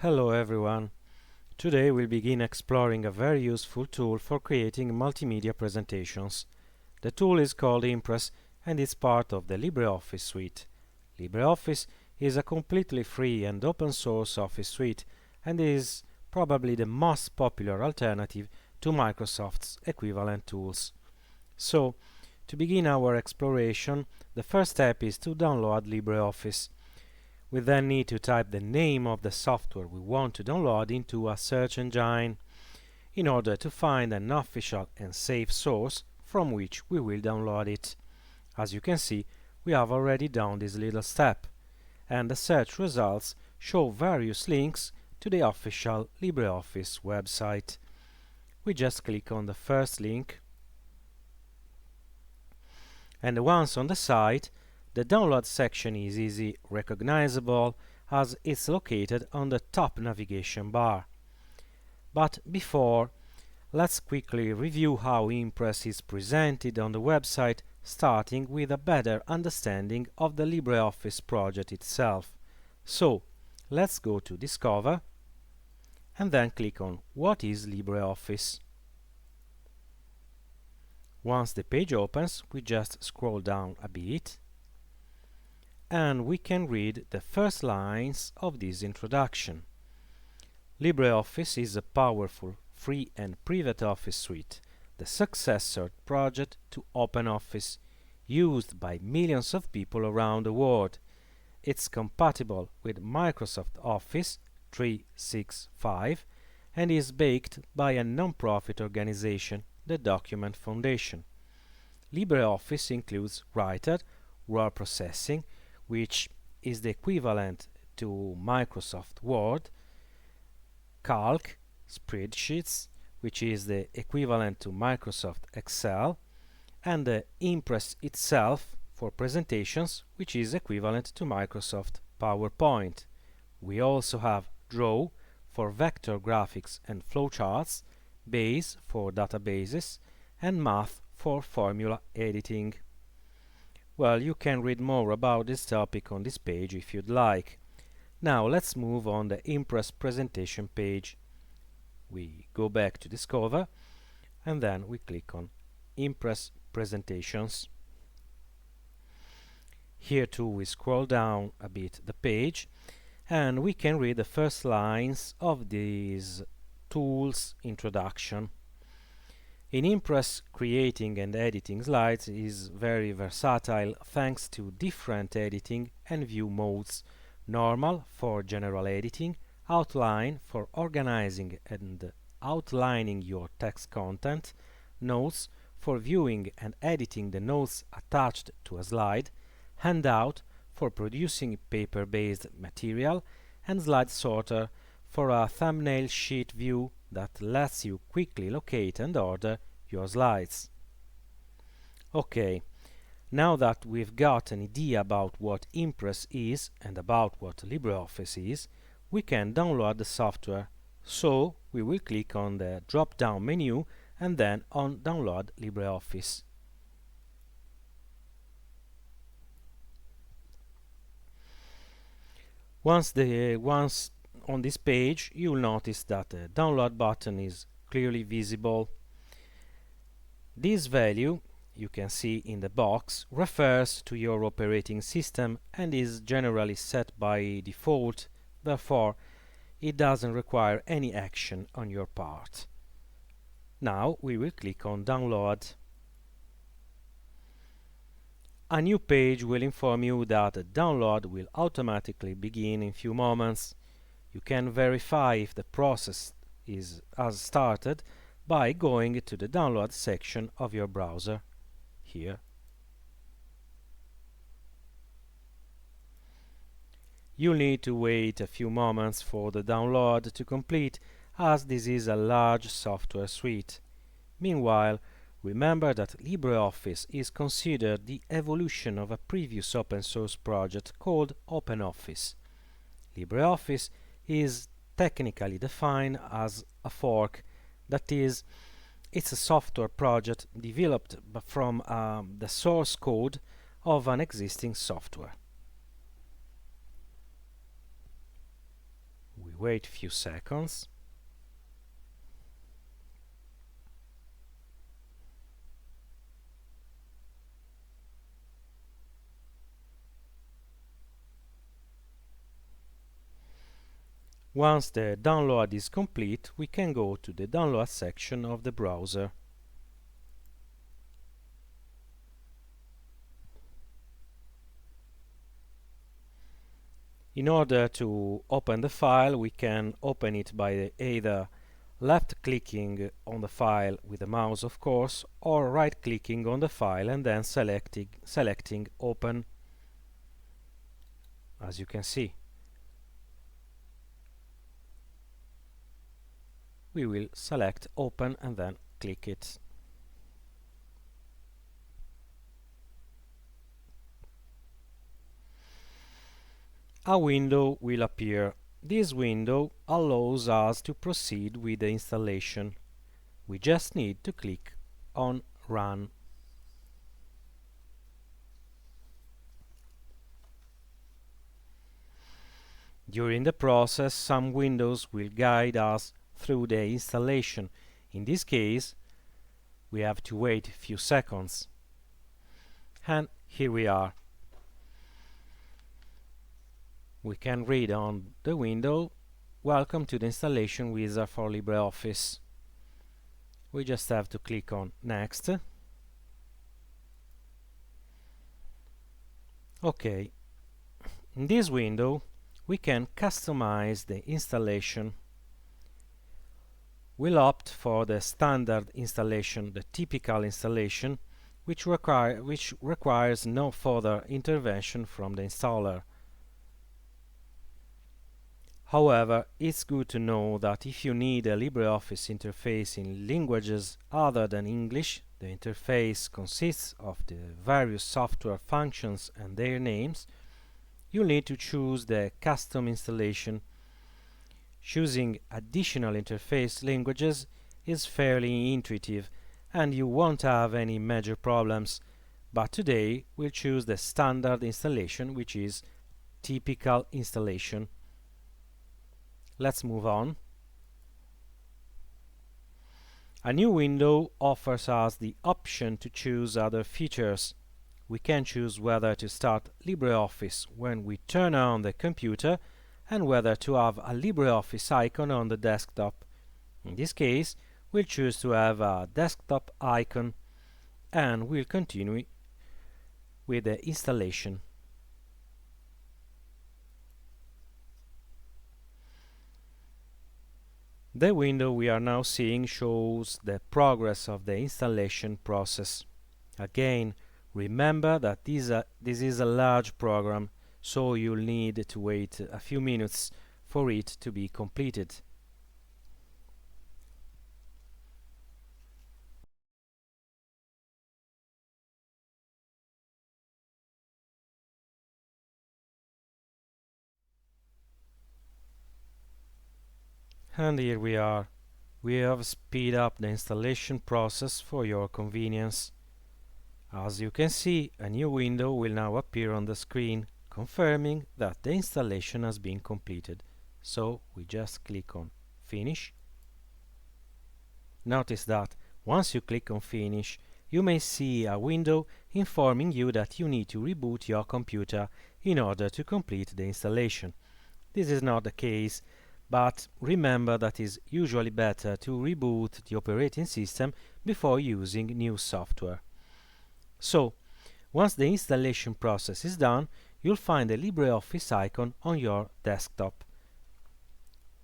Hello everyone. Today we'll begin exploring a very useful tool for creating multimedia presentations. The tool is called Impress and is part of the LibreOffice suite. LibreOffice is a completely free and open source office suite and is probably the most popular alternative to Microsoft's equivalent tools. So, to begin our exploration, the first step is to download LibreOffice. We then need to type the name of the software we want to download into a search engine in order to find an official and safe source from which we will download it. As you can see, we have already done this little step, and the search results show various links to the official LibreOffice website. We just click on the first link, and once on the site, the download section is easy recognizable as it's located on the top navigation bar. But before, let's quickly review how Impress is presented on the website, starting with a better understanding of the LibreOffice project itself. So, let's go to Discover and then click on What is LibreOffice? Once the page opens, we just scroll down a bit and we can read the first lines of this introduction. LibreOffice is a powerful, free and private office suite, the successor project to OpenOffice, used by millions of people around the world. It's compatible with Microsoft Office 365 and is backed by a non-profit organization, the Document Foundation. LibreOffice includes Writer, word processing, which is the equivalent to Microsoft Word, Calc, spreadsheets, which is the equivalent to Microsoft Excel, and the Impress itself for presentations, which is equivalent to Microsoft PowerPoint. We also have Draw for vector graphics and flowcharts, Base for databases, and Math for formula editing. Well, you can read more about this topic on this page if you'd like. Now let's move on the Impress presentation page. We go back to Discover and then we click on Impress Presentations. Here too we scroll down a bit the page and we can read the first lines of this tool's introduction. In Impress, creating and editing slides is very versatile thanks to different editing and view modes: normal for general editing, outline for organizing and outlining your text content, notes for viewing and editing the notes attached to a slide, handout for producing paper-based material, and slide sorter for a thumbnail sheet view that lets you quickly locate and order your slides. Okay, now that we've got an idea about what Impress is and about what LibreOffice is, we can download the software. So we will click on the drop-down menu and then on Download LibreOffice. Once on this page, you'll notice that the download button is clearly visible. This value, you can see in the box, refers to your operating system and is generally set by default, therefore it doesn't require any action on your part. Now we will click on Download. A new page will inform you that the download will automatically begin in few moments. You can verify if the process has started by going to the download section of your browser, here. You'll need to wait a few moments for the download to complete, as this is a large software suite. Meanwhile, remember that LibreOffice is considered the evolution of a previous open source project called OpenOffice. LibreOffice is technically defined as a fork, that is, it's a software project developed from the source code of an existing software. We wait a few seconds. Once the download is complete, we can go to the download section of the browser. In order to open the file, we can open it by either left-clicking on the file with the mouse, of course, or right-clicking on the file and then selecting Open, as you can see. We will select Open and then click it. A window will appear. This window allows us to proceed with the installation. We just need to click on Run. During the process, some windows will guide us through the installation. In this case, we have to wait a few seconds. And here we are. We can read on the window, "Welcome to the installation wizard for LibreOffice." We just have to click on Next. OK. In this window, we can customize the installation. We'll opt for the standard installation, the typical installation, which requires no further intervention from the installer. However, it's good to know that if you need a LibreOffice interface in languages other than English, the interface consists of the various software functions and their names, you'll need to choose the custom installation. Choosing additional interface languages is fairly intuitive and you won't have any major problems, but today we'll choose the standard installation, which is typical installation. Let's move on. A new window offers us the option to choose other features. We can choose whether to start LibreOffice when we turn on the computer and whether to have a LibreOffice icon on the desktop. In this case, we'll choose to have a desktop icon and we'll continue with the installation. The window we are now seeing shows the progress of the installation process. Again, remember that this is a large program, so you'll need to wait a few minutes for it to be completed. And here we are. We have speed up the installation process for your convenience. As you can see, a new window will now appear on the screen, confirming that the installation has been completed. So we just click on Finish. Notice that once you click on Finish, you may see a window informing you that you need to reboot your computer in order to complete the installation. This is not the case, but remember that it is usually better to reboot the operating system before using new software. So, once the installation process is done, you'll find the LibreOffice icon on your desktop.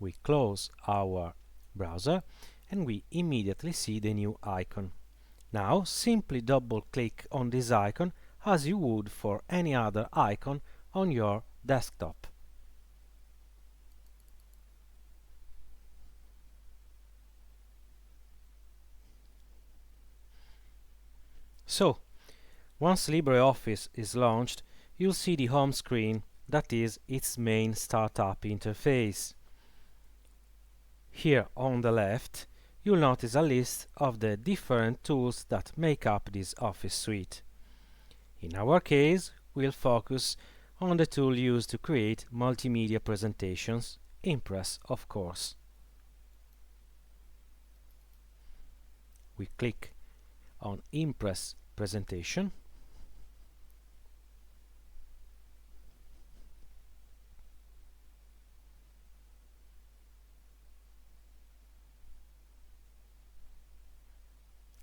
We close our browser and we immediately see the new icon. Now, simply double-click on this icon as you would for any other icon on your desktop. So, once LibreOffice is launched, you'll see the home screen, that is, its main startup interface. Here on the left, you'll notice a list of the different tools that make up this Office suite. In our case, we'll focus on the tool used to create multimedia presentations, Impress, of course. We click on Impress Presentation.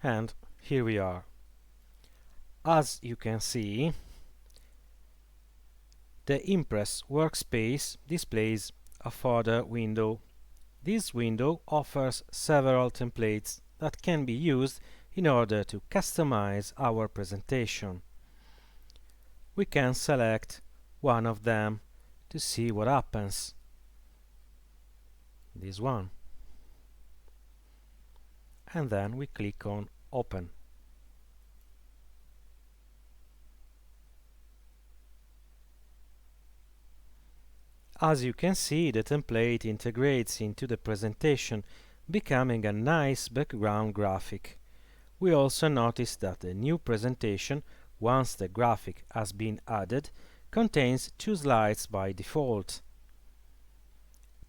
And here we are. As you can see, the Impress workspace displays a further window. This window offers several templates that can be used in order to customize our presentation. We can select one of them to see what happens. This one. And then we click on Open. As you can see, the template integrates into the presentation, becoming a nice background graphic. We also notice that the new presentation, once the graphic has been added, contains 2 slides by default.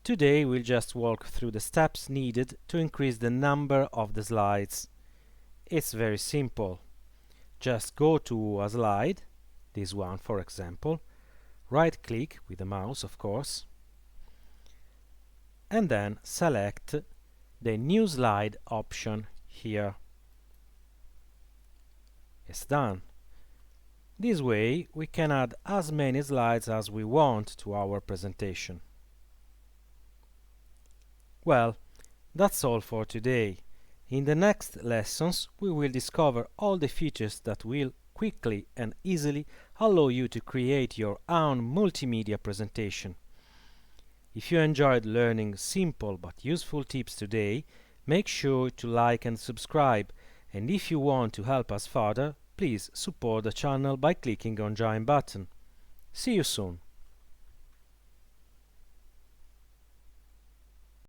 Today we'll just walk through the steps needed to increase the number of the slides. It's very simple. Just go to a slide, this one for example, right-click with the mouse, of course, and then select the New Slide option here. It's done. This way we can add as many slides as we want to our presentation. Well, that's all for today. In the next lessons we will discover all the features that will quickly and easily allow you to create your own multimedia presentation. If you enjoyed learning simple but useful tips today, make sure to like and subscribe, and if you want to help us further, please support the channel by clicking on Join button. See you soon!